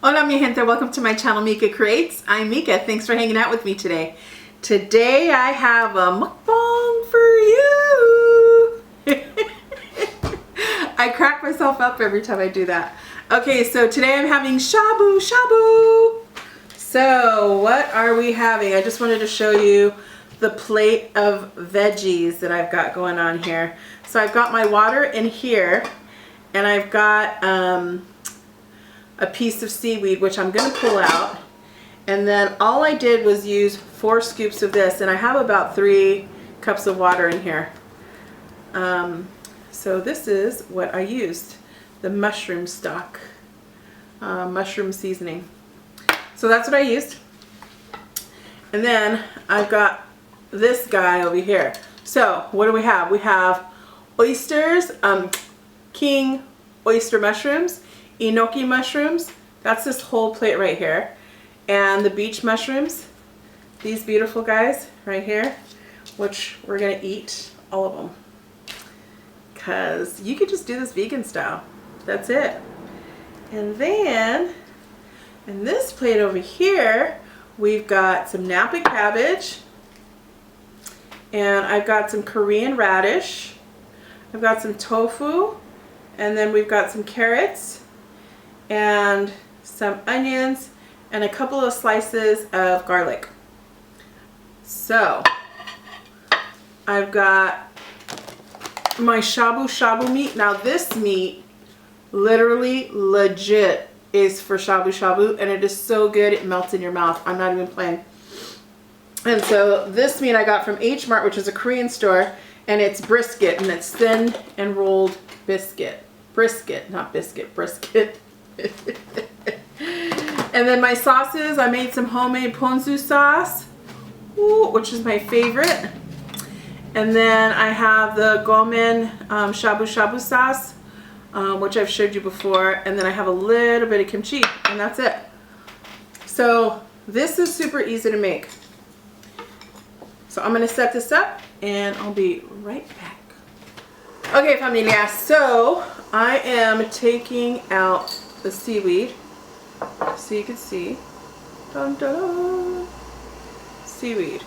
Hola mi gente, welcome to my channel Mika Creates. I'm Mika, thanks for hanging out with me today. Today I have a mukbang for you. I crack myself up every time I do that. Okay, so today I'm having Shabu Shabu. So what are we having? I just wanted to show you the plate of veggies that I've got going on here. So I've got my water in here, and I've got a piece of seaweed, which I'm going to pull out. And then all I did was use 4 scoops of this, and I have about 3 cups of water in here. So this is what I used, the mushroom stock, mushroom seasoning. So that's what I used. And then I've got this guy over here. So what do we have? We have oysters, king oyster mushrooms, enoki mushrooms. That's this whole plate right here. And the beach mushrooms, these beautiful guys right here, which we're gonna eat all of them, because you could just do this vegan style. That's it. And then in this plate over here, we've got some Napa cabbage, and I've got some Korean radish, I've got some tofu, and then we've got some carrots and some onions and a couple of slices of garlic. So I've got my shabu shabu meat. Now this meat literally legit is for shabu shabu, and it is so good it melts in your mouth. I'm not even playing. And so this meat I got from H Mart, which is a Korean store, and it's brisket, and it's thin and rolled brisket, not biscuit, brisket. And then my sauces, I made some homemade ponzu sauce, which is my favorite. And then I have the gomen shabu shabu sauce, which I've showed you before. And then I have a little bit of kimchi, and that's it. So this is super easy to make. So I'm going to set this up, and I'll be right back. Okay, familia, so I am taking out the seaweed, so you can see, dun, dun, seaweed.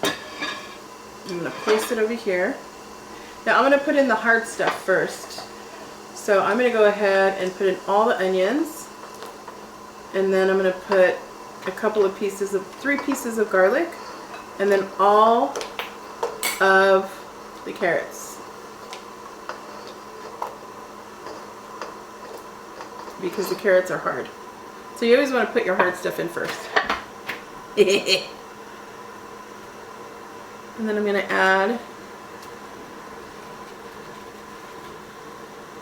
I'm going to place it over here. Now I'm going to put in the hard stuff first. So I'm going to go ahead and put in all the onions, and then I'm going to put a couple of pieces of, 3 pieces of garlic, and then all of the carrots. Because the carrots are hard. So you always want to put your hard stuff in first. And then I'm going to add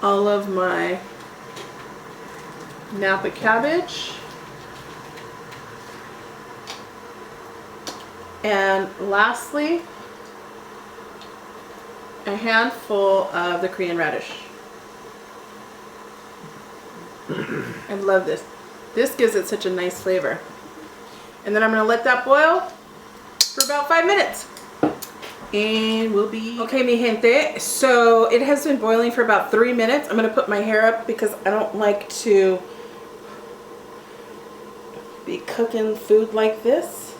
all of my Napa cabbage. And lastly, a handful of the Korean radish. I love this. This gives it such a nice flavor. And then I'm going to let that boil for about 5 minutes. And we'll be... Okay, mi gente. So it has been boiling for about 3 minutes. I'm going to put my hair up because I don't like to be cooking food like this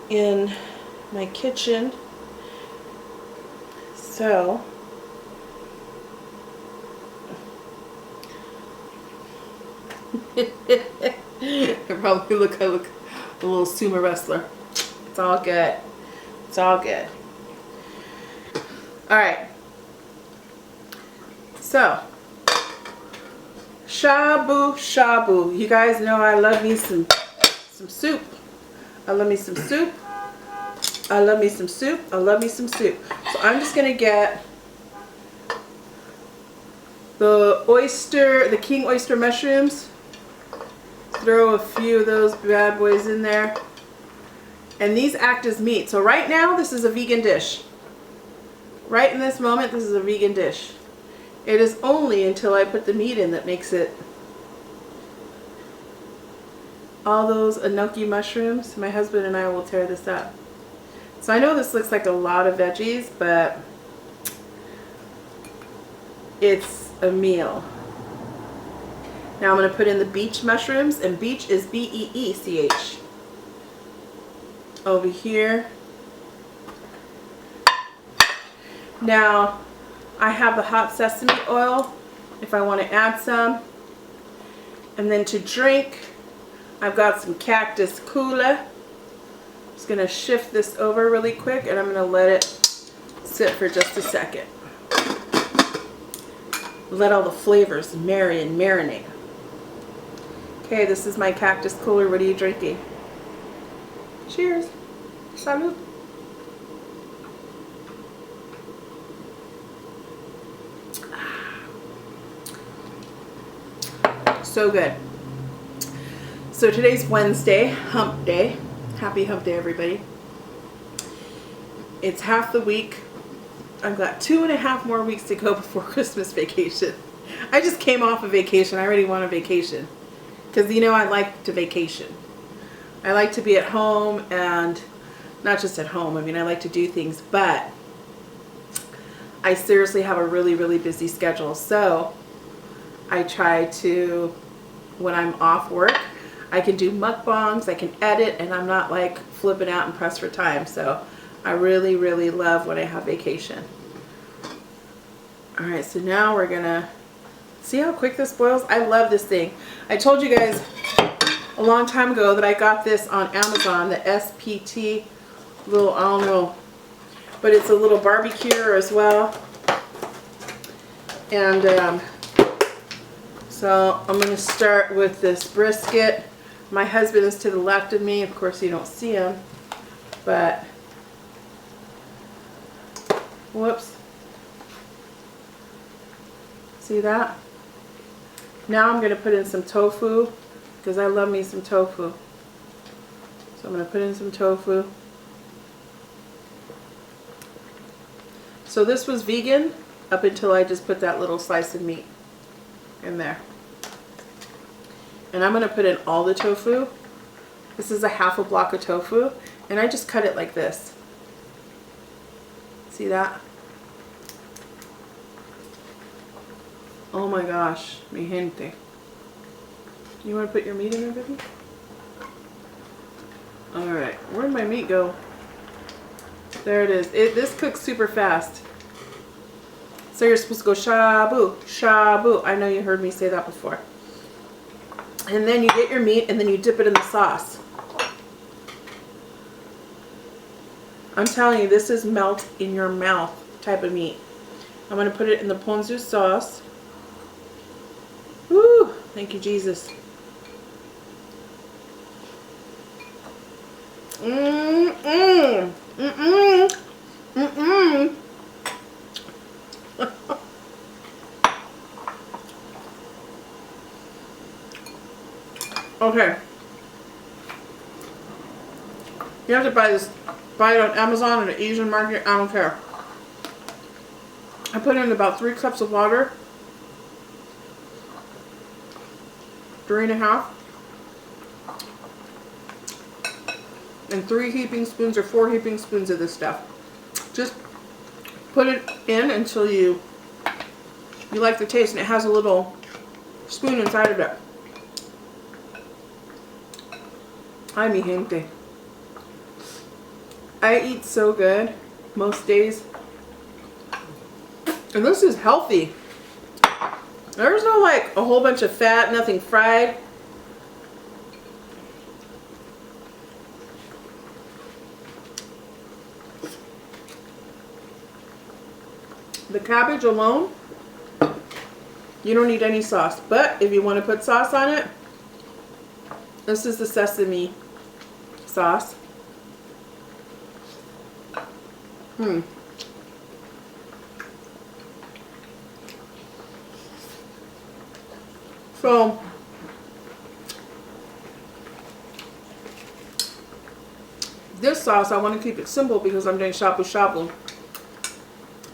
in my kitchen. So I probably look a little sumo wrestler. It's all good. It's all good. Alright. So, shabu shabu. You guys know I love me some soup. I love me some soup. I love me some soup. I love me some soup. So I'm just going to get the king oyster mushrooms. Throw a few of those bad boys in there. And these act as meat. So right now, this is a vegan dish. Right in this moment, this is a vegan dish. It is only until I put the meat in that makes it. All those enoki mushrooms, my husband and I will tear this up. So I know this looks like a lot of veggies, but it's a meal. Now I'm going to put in the beech mushrooms, and beech is B-E-E-C-H. Over here. Now I have the hot sesame oil if I want to add some. And then to drink, I've got some cactus cola. Just going to shift this over really quick, and I'm going to let it sit for just a second. Let all the flavors marry and marinate. Okay, this is my cactus cooler. What are you drinking? Cheers. Salud. So good. So today's Wednesday, hump day. Happy hump day, everybody. It's half the week. I've got 2.5 more weeks to go before Christmas vacation. I just came off a vacation. I already want a vacation. Because, you know, I like to vacation. I like to be at home, and not just at home. I mean, I like to do things, but I seriously have a really, really busy schedule. So I try to, when I'm off work, I can do mukbangs, I can edit, and I'm not like flipping out and pressed for time. So I really, really love when I have vacation. Alright, so now we're gonna see how quick this boils. I love this thing. I told you guys a long time ago that I got this on Amazon, the SPT little, I don't know, but it's a little barbecuer as well. And so I'm going to start with this brisket. My husband is to the left of me. Of course, you don't see him, but whoops. See that? Now I'm going to put in some tofu, because I love me some tofu. So I'm going to put in some tofu. So this was vegan up until I just put that little slice of meat in there. And I'm going to put in all the tofu. This is a half a block of tofu, and I just cut it like this. See that? Oh my gosh, mi gente. You want to put your meat in there, baby? Alright, where'd my meat go? There it is. This cooks super fast. So you're supposed to go shabu, shabu. I know you heard me say that before. And then you get your meat, and then you dip it in the sauce. I'm telling you, this is melt in your mouth type of meat. I'm going to put it in the ponzu sauce. Woo! Thank you, Jesus. Mm-mm. Mm-mm. Mm-mm. Okay. You have to buy it on Amazon or the Asian market. I don't care. I put in about 3 cups of water. 3.5. And 3 heaping spoons or 4 heaping spoons of this stuff. Just put it in until you like the taste, and it has a little spoon inside of it. Ay, mi gente. I eat so good most days. And this is healthy. There's no like a whole bunch of fat, nothing fried. The cabbage alone, you don't need any sauce. But if you want to put sauce on it, this is the sesame sauce. So this sauce, I want to keep it simple because I'm doing shabu shabu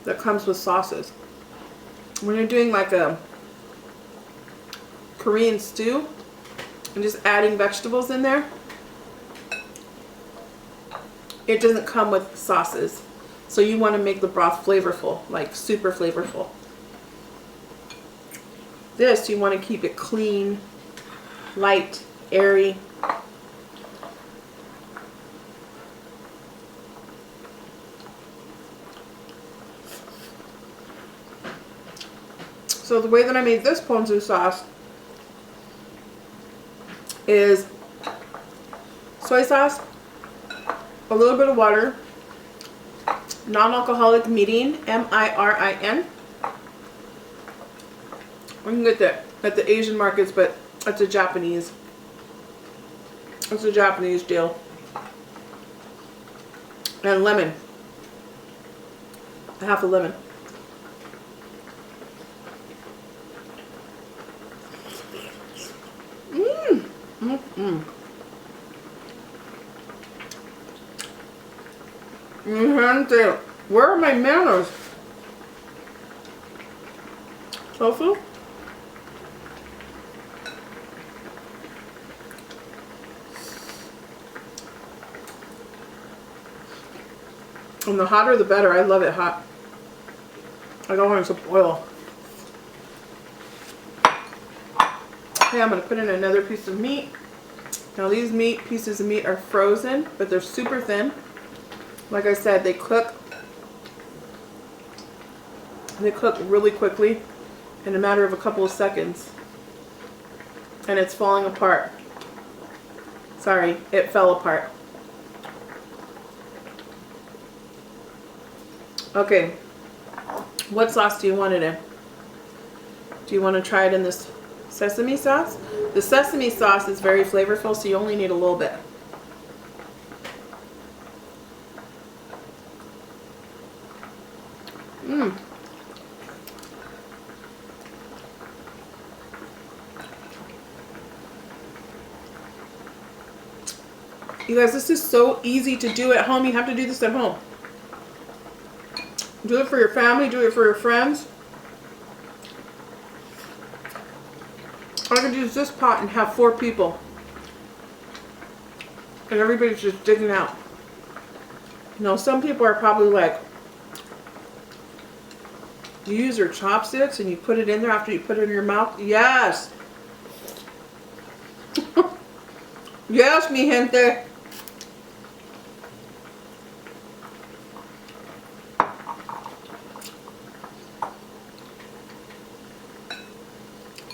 that comes with sauces. When you're doing like a Korean stew and just adding vegetables in there, it doesn't come with sauces. So you want to make the broth flavorful, like super flavorful. This, you want to keep it clean, light, airy. So the way that I made this ponzu sauce is soy sauce, a little bit of water, non-alcoholic mirin, M-I-R-I-N. You can get that at the Asian markets, but it's a Japanese deal. And lemon, half a lemon. Gente, where are my manners? Tofu? And the hotter the better. I love it hot. I don't want it to boil. Okay, I'm going to put in another piece of meat. Now these pieces of meat are frozen, but they're super thin. Like I said, they cook really quickly in a matter of a couple of seconds. And it's falling apart. Sorry, it fell apart. Okay, what sauce do you want it in? Do you want to try it in this sesame sauce? The sesame sauce is very flavorful, so you only need a little bit. You guys, this is so easy to do at home. You have to do this at home. Do it for your family, do it for your friends. I could use this pot and have 4 people. And everybody's just digging out. You know, some people are probably like, you use your chopsticks and you put it in there after you put it in your mouth? Yes! Yes, mi gente!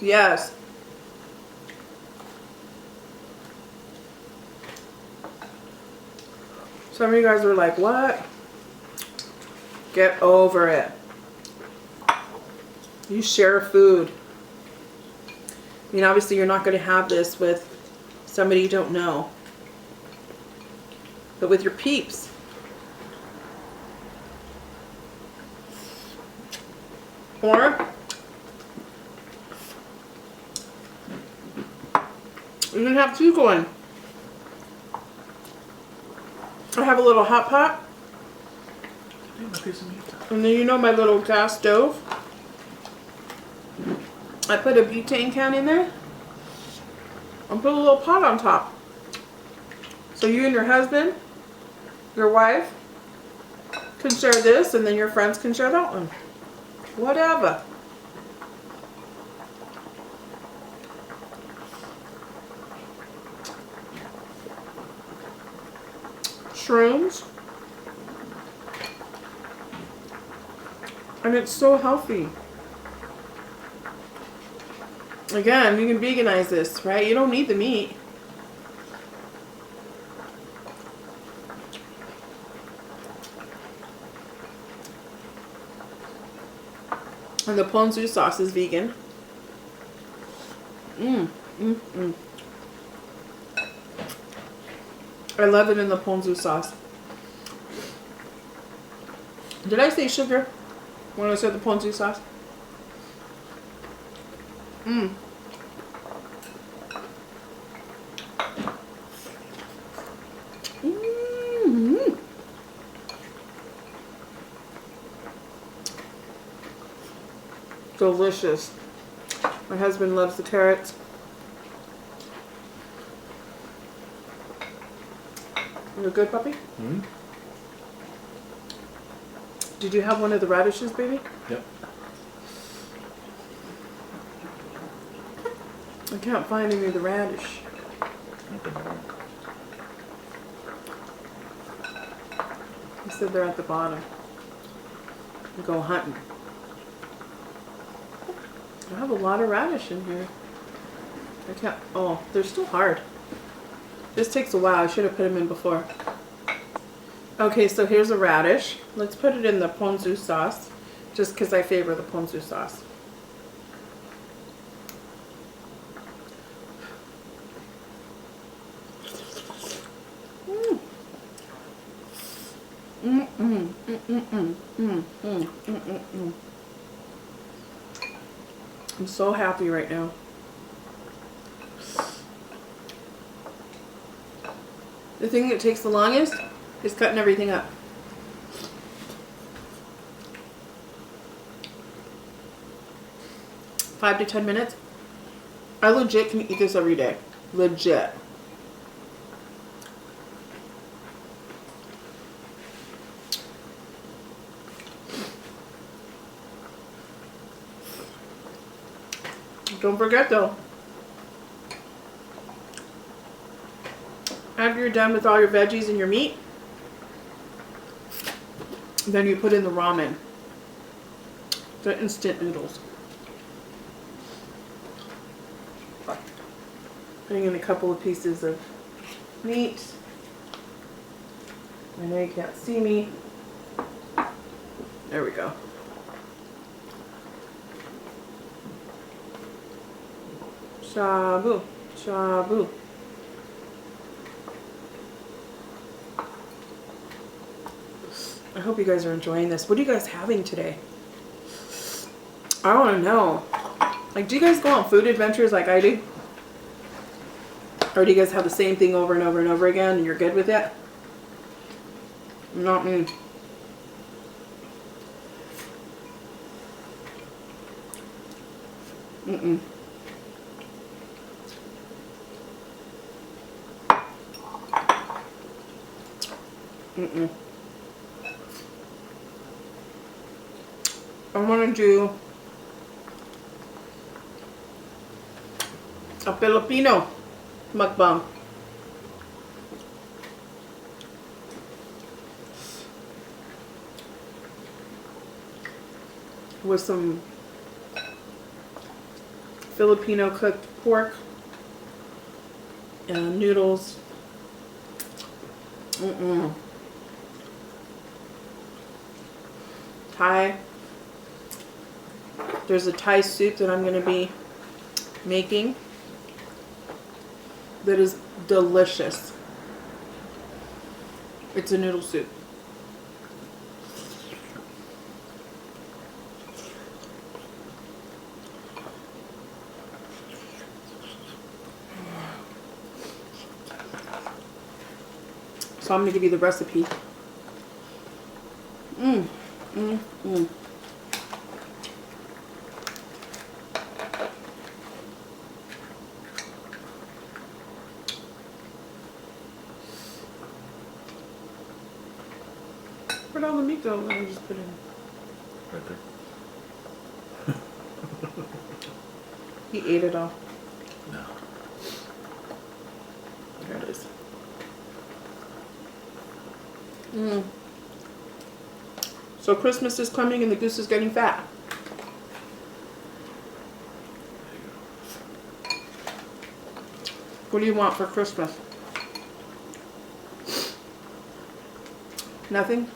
Yes. Some of you guys are like, what? Get over it. You share food. I mean, obviously you're not going to have this with somebody you don't know. But with your peeps. Or you can have 2 going. I have a little hot pot. And then you know my little gas stove. I put a butane can in there. And put a little pot on top. So you and your husband, your wife, can share this, and then your friends can share that one. Whatever. Shrooms. And it's so healthy. Again, you can veganize this, right? You don't need the meat. And the ponzu sauce is vegan. I love it in the ponzu sauce. Did I say sugar when I said the ponzu sauce? Delicious. My husband loves the carrots. You good, puppy? Did you have one of the radishes, baby? Yep. I can't find any of the radish. He said they're at the bottom. Go hunting. I have a lot of radish in here. I can't, oh, they're still hard. This takes a while. I should have put them in before. Okay, so here's a radish. Let's put it in the ponzu sauce, just because I favor the ponzu sauce. I'm so happy right now. The thing that takes the longest is cutting everything up. Five to 10 minutes. I legit can eat this every day. Legit. Don't forget though, after you're done with all your veggies and your meat, then you put in the ramen, the instant noodles. Putting in a couple of pieces of meat. I know you can't see me. There we go. Shabu, shabu. I hope you guys are enjoying this. What are you guys having today? I want to know. Like, do you guys go on food adventures like I do? Or do you guys have the same thing over and over and over again and you're good with it? Not me. Mm-mm. Mm-mm. I want to do a Filipino mukbang. With some Filipino cooked pork and noodles. Mm-mm. Thai. There's a Thai soup that I'm going to be making that is delicious. It's a noodle soup. So I'm going to give you the recipe. Mmm. Mmm. Mmm. Where'd all the meat go that I just put in? Right there. He ate it all. No. There it is. Mmm. So Christmas is coming and the goose is getting fat. What do you want for Christmas? Nothing?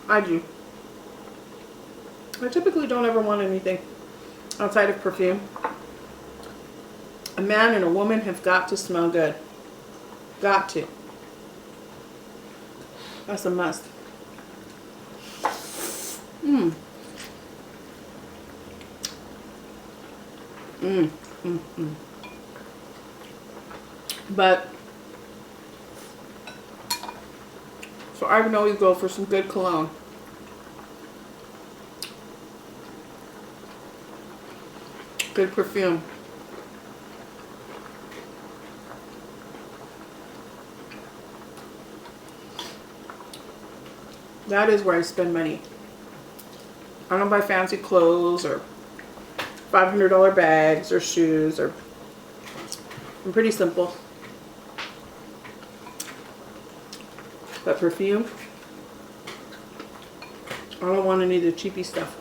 I do. I typically don't ever want anything outside of perfume. A man and a woman have got to smell good. Got to. That's a must. Mmm. Mmm. Mmm. Mmm. But so I would always go for some good cologne. Good perfume. That is where I spend money. I don't buy fancy clothes or $500 bags or shoes. Or I'm pretty simple. But perfume, I don't want any of the cheapy stuff.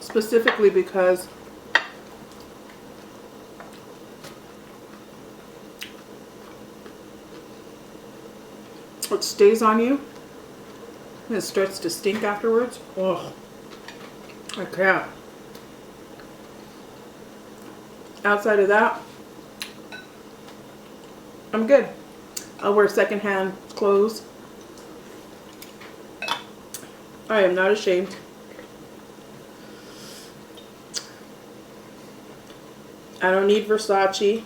Specifically because it stays on you and it starts to stink afterwards. Oh, I can't. Outside of that, I'm good. I'll wear secondhand clothes. I am not ashamed. I don't need Versace.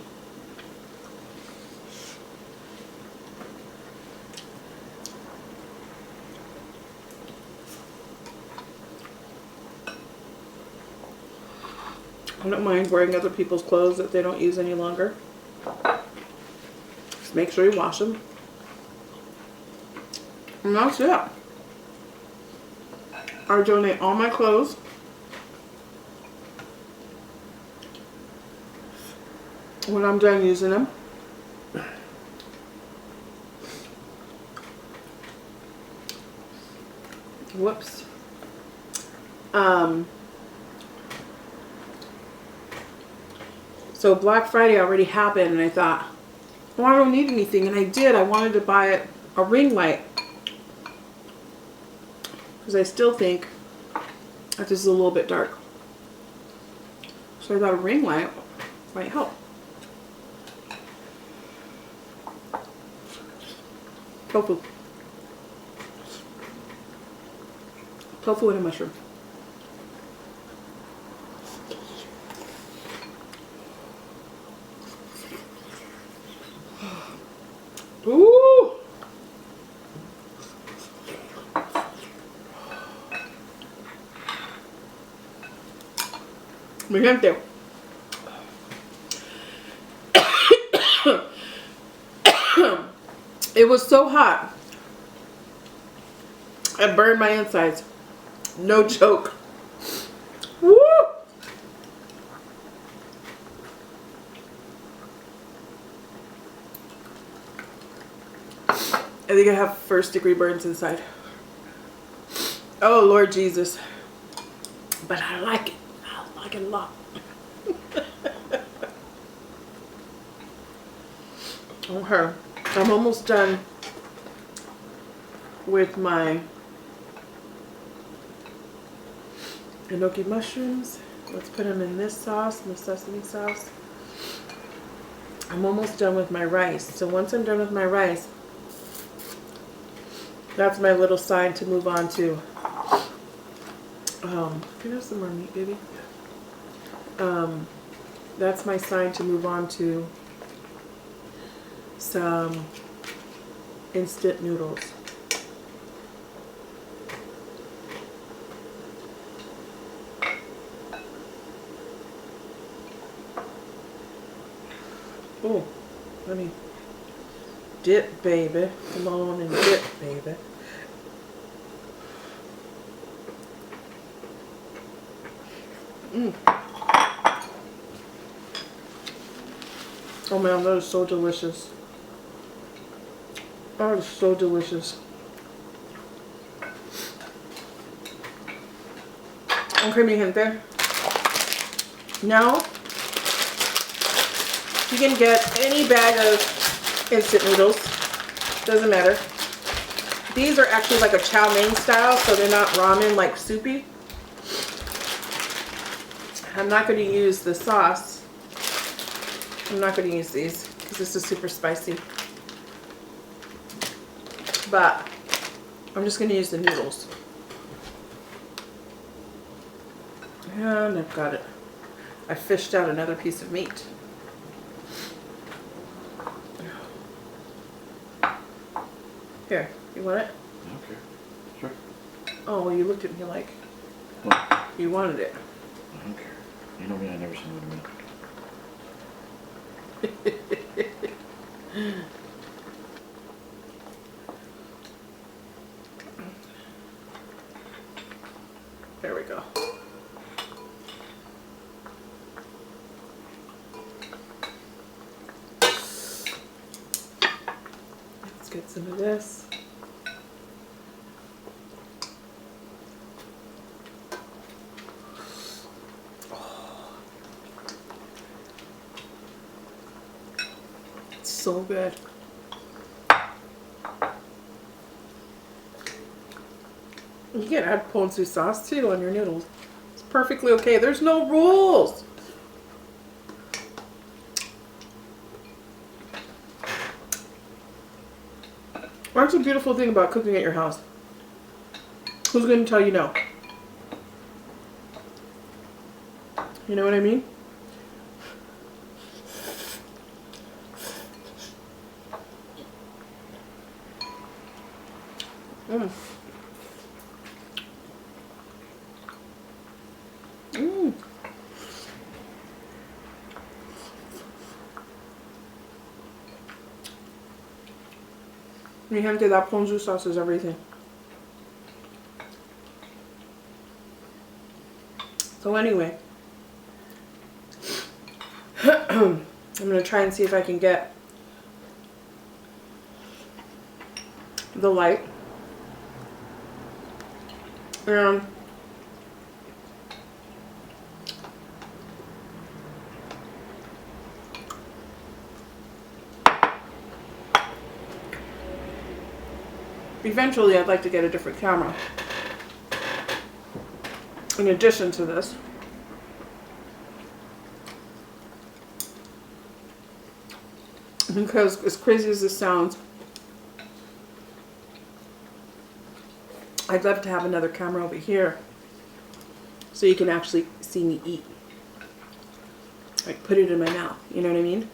I don't mind wearing other people's clothes that they don't use any longer. Just make sure you wash them. And that's it. I donate all my clothes when I'm done using them. Whoops. So Black Friday already happened and I thought, well, I don't need anything. And I did. I wanted to buy a ring light. Because I still think that this is a little bit dark. So I thought a ring light might help. Tofu. Tofu and a mushroom. Ooh! Mi gente. It was so hot. I burned my insides. No joke. Woo! I think I have first-degree burns inside. Oh, Lord Jesus. But I like it. I like it a lot. Okay. I'm almost done with my enoki mushrooms. Let's put them in this sauce, the sesame sauce. I'm almost done with my rice. So once I'm done with my rice, that's my little sign to move on to. Can I have some more meat, baby? That's my sign to move on to some instant noodles. Oh, let me dip, baby. Come on and dip, baby. Oh man, that is so delicious. That is so delicious. Okay, mi gente. Now, you can get any bag of instant noodles. Doesn't matter. These are actually like a chow mein style, so they're not ramen like soupy. I'm not going to use the sauce. I'm not going to use these because this is super spicy. But I'm just going to use the noodles. And I've got it. I fished out another piece of meat. Here, you want it? Okay. Sure. Oh, well, you looked at me like What? you wanted it. I don't care. You know me, I never say no to me. get some of this. It's so good. You can add ponzu sauce too on your noodles. It's perfectly okay. There's no rules. That's a beautiful thing about cooking at your house. Who's going to tell you no? You know what I mean? Mm. Mm. Mi gente, that ponzu sauce is everything. So anyway, I'm going to try and see if I can get the light. And eventually I'd like to get a different camera in addition to this. Because as crazy as this sounds, I'd love to have another camera over here so you can actually see me eat. Like put it in my mouth, you know what I mean?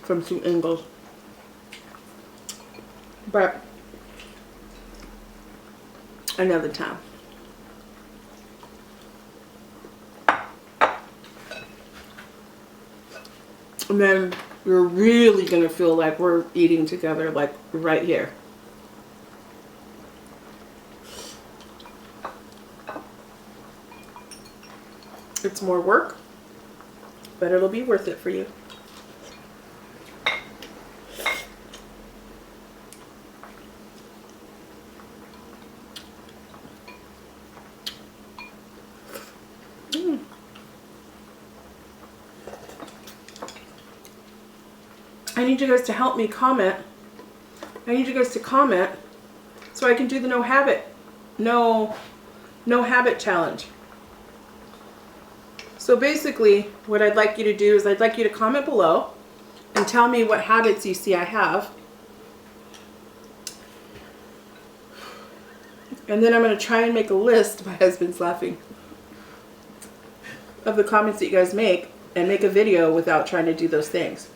From two angles. But another time. And then you're really gonna feel like we're eating together, like right here. It's more work, but it'll be worth it for you. I need you guys to help me comment. I need you guys to comment so I can do the no habit challenge. So basically what I'd like you to do is I'd like you to comment below and tell me what habits you see I have. And then I'm going to try and make a list, my husband's laughing, of the comments that you guys make and make a video without trying to do those things.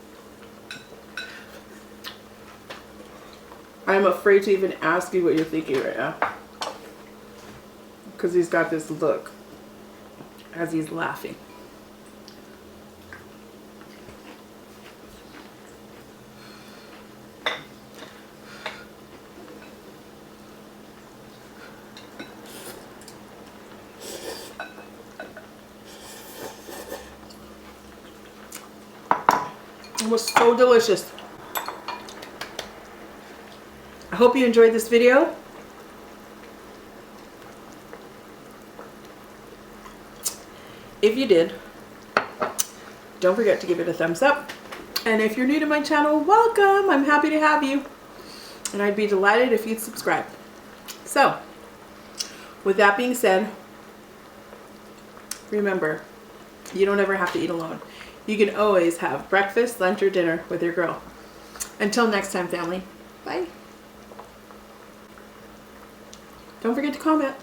I'm afraid to even ask you what you're thinking right now. Because he's got this look as he's laughing. It was so delicious. I hope you enjoyed this video. If you did, don't forget to give it a thumbs up. And if you're new to my channel, welcome. I'm happy to have you. And I'd be delighted if you'd subscribe. So, with that being said, remember, you don't ever have to eat alone. You can always have breakfast, lunch, or dinner with your girl. Until next time, family. Bye. Don't forget to comment.